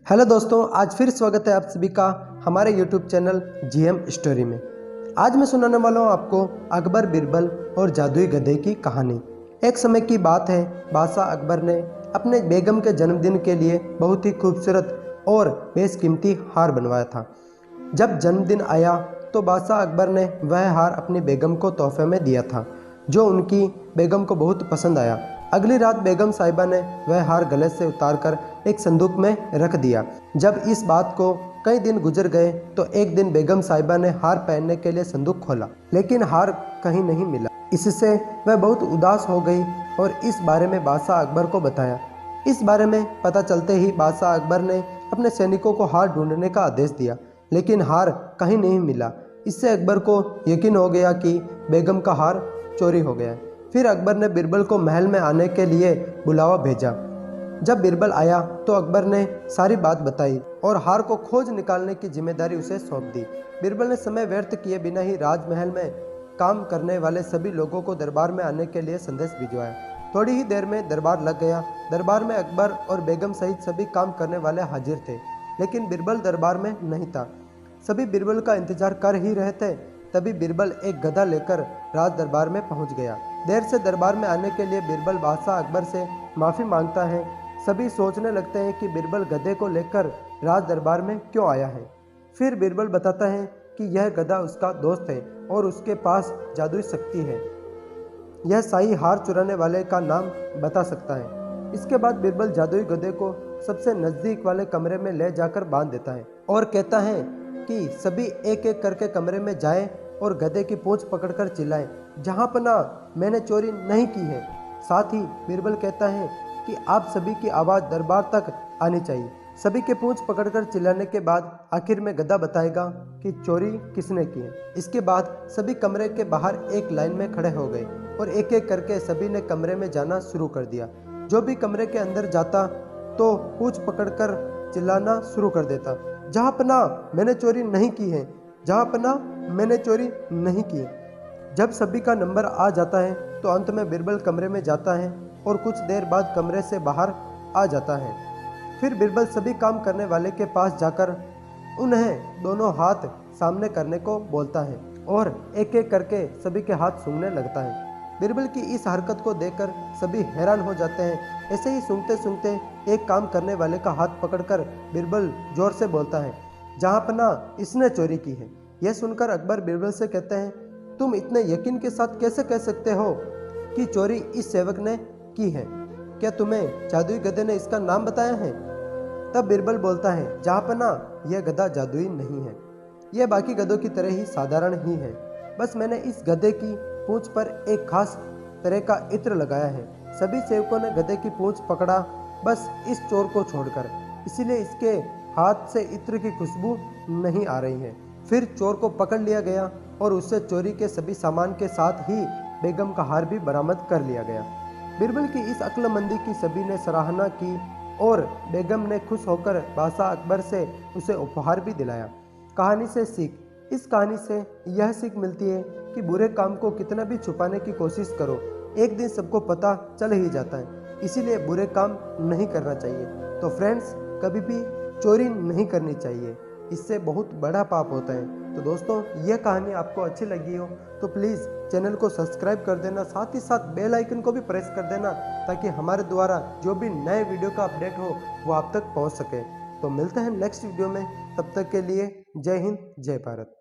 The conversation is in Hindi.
हेलो दोस्तों, आज फिर स्वागत है आप सभी का हमारे यूट्यूब चैनल जीएम स्टोरी में। आज मैं सुनाने वाला हूँ आपको अकबर बिरबल और जादुई गधे की कहानी। एक समय की बात है, बादशाह अकबर ने अपने बेगम के जन्मदिन के लिए बहुत ही खूबसूरत और बेशकीमती हार बनवाया था। जब जन्मदिन आया तो बादशाह अकबर ने वह हार अपनी बेगम को तोहफे में दिया था, जो उनकी बेगम को बहुत पसंद आया। अगली रात बेगम साहिबा ने वह हार गले से उतारकर एक संदूक में रख दिया। जब इस बात को कई दिन गुजर गए तो एक दिन बेगम साहिबा ने हार पहनने के लिए संदूक खोला, लेकिन हार कहीं नहीं मिला। इससे वह बहुत उदास हो गई और इस बारे में बादशाह अकबर को बताया। इस बारे में पता चलते ही बादशाह अकबर ने अपने सैनिकों को हार ढूंढने का आदेश दिया, लेकिन हार कहीं नहीं मिला। इससे अकबर को यकीन हो गया कि बेगम का हार चोरी हो गया है। फिर अकबर ने बिरबल को महल में आने के लिए बुलावा भेजा। जब बिरबल आया तो अकबर ने सारी बात बताई और हार को खोज निकालने की जिम्मेदारी उसे सौंप दी। बिरबल ने समय व्यर्थ किए बिना ही राजमहल में काम करने वाले सभी लोगों को दरबार में आने के लिए संदेश भिजवाया। थोड़ी ही देर में दरबार लग गया। दरबार में अकबर और बेगम सहित सभी काम करने वाले हाजिर थे, लेकिन बिरबल दरबार में नहीं था। सभी बिरबल का इंतजार कर ही रहे थे। तभी बिरबल एक गधा लेकर राज दरबार में पहुंच गया। देर से दरबार में आने के लिए बिरबल बादशाह अकबर से माफ़ी मांगता है। सभी सोचने लगते हैं कि बिरबल गधे को लेकर राज दरबार में क्यों आया है। फिर बिरबल बताता है कि यह गधा उसका दोस्त है और उसके पास जादुई शक्ति है। यह शाही हार चुराने वाले का नाम बता सकता है। इसके बाद बिरबल जादुई गधे को सबसे नज़दीक वाले कमरे में ले जाकर बांध देता है और कहता है कि सभी एक एक करके कमरे में जाएं और गधे की पूंछ पकड़कर चिल्लाएं, जहां पना मैंने चोरी नहीं की है। साथ ही बिरबल कहता है कि आप सभी की आवाज़ दरबार तक आनी चाहिए। सभी के पूंछ पकड़कर चिल्लाने के बाद आखिर में गधा बताएगा कि चोरी किसने की है। इसके बाद सभी कमरे के बाहर एक लाइन में खड़े हो गए और एक एक करके सभी ने कमरे में जाना शुरू कर दिया। जो भी कमरे के अंदर जाता तो पूंछ पकड़कर चिल्लाना शुरू कर देता, जहाँ पना मैंने चोरी नहीं की है, जहाँ पना मैंने चोरी नहीं की। जब सभी का नंबर आ जाता है तो अंत में बिरबल कमरे में जाता है और कुछ देर बाद कमरे से बाहर आ जाता है। फिर बिरबल सभी काम करने वाले के पास जाकर उन्हें दोनों हाथ सामने करने को बोलता है और एक एक करके सभी के हाथ सूंघने लगता है। बिरबल की इस हरकत को देखकर सभी हैरान हो जाते हैं। ऐसे ही सूंघते सूंघते एक काम करने वाले का हाथ पकड़कर बिरबल जोर से बोलता है, जहाँ पना इसने चोरी की है। यह सुनकर अकबर बिरबल से कहते हैं, तुम इतने यकीन के साथ कैसे कह सकते हो कि चोरी इस सेवक ने की है? क्या तुम्हें जादुई गधे ने इसका नाम बताया है? तब बिरबल बोलता है, जहाँ पना यह गधा जादुई नहीं है, यह बाकी गधों की तरह ही साधारण ही है। बस मैंने इस गधे की पूंछ पर एक खास तरह का इत्र लगाया है। सभी सेवकों ने गधे की पूंछ पकड़ा, बस इस चोर को छोड़कर, इसीलिए इसके हाथ से इत्र की खुशबू नहीं आ रही है। फिर चोर को पकड़ लिया गया और उससे चोरी के सभी सामान के साथ ही बेगम का हार भी बरामद कर लिया गया। बिरबल की इस अक्लमंदी की सभी ने सराहना की और बेगम ने खुश होकर बादशाह अकबर से उसे उपहार भी दिलाया। कहानी से सीख। इस कहानी से यह सीख मिलती है कि बुरे काम को कितना भी छुपाने की कोशिश करो, एक दिन सबको पता चल ही जाता है। इसीलिए बुरे काम नहीं करना चाहिए। तो फ्रेंड्स, कभी भी चोरी नहीं करनी चाहिए, इससे बहुत बड़ा पाप होता है। तो दोस्तों, यह कहानी आपको अच्छी लगी हो तो प्लीज़ चैनल को सब्सक्राइब कर देना, साथ ही साथ बेल आइकन को भी प्रेस कर देना, ताकि हमारे द्वारा जो भी नए वीडियो का अपडेट हो वो आप तक पहुंच सके। तो मिलते हैं नेक्स्ट वीडियो में, तब तक के लिए जय हिंद, जय भारत।